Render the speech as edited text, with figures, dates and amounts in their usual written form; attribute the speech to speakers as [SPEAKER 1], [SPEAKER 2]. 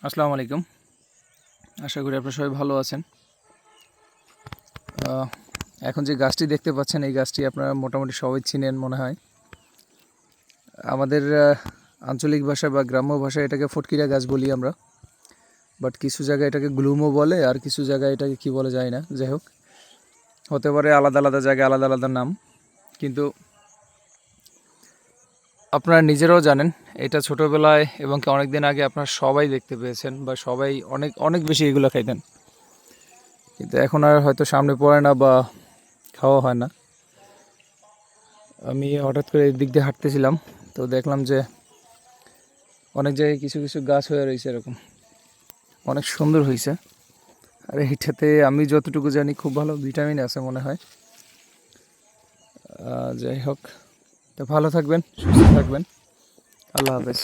[SPEAKER 1] আসসালামু আলাইকুম। আশা করি আপনারা সবাই ভালো আছেন। এখন যে গাছটি দেখতে পাচ্ছেন এই গাছটি আপনারা মোটামুটি সবাই চিনেন মনে হয়। আমাদের আঞ্চলিক ভাষায় বা গ্রাম্য ভাষায় এটাকে ফটকিরা গাছ বলি আমরা। বাট কিছু জায়গায় এটাকে গ্লুমও বলে, আর কিছু জায়গায় এটাকে কী বলে যায় না। যাই হোক, হতে পারে আলাদা আলাদা জায়গায় আলাদা আলাদা নাম, কিন্তু আপনারা নিজেরাও জানেন এটা ছোটোবেলায় এবং কি অনেক দিন আগে আপনারা সবাই দেখতে পেয়েছেন বা সবাই অনেক অনেক বেশি এগুলো খাইতেন, কিন্তু এখন আর হয়তো সামনে পড়ে না বা খাওয়া হয় না। আমি হঠাৎ করে এই দিক দিয়ে হাঁটতেছিলাম, তো দেখলাম যে অনেক জায়গায় কিছু কিছু গাছ হয়ে রয়েছে, এরকম অনেক সুন্দর হয়েছে। আর এইটাতে আমি যতটুকু জানি খুব ভালো ভিটামিন আছে মনে হয়। যাই হোক, তো ভালো থাকবেন, সুস্থ থাকবেন। আল্লাহ হাফেজ।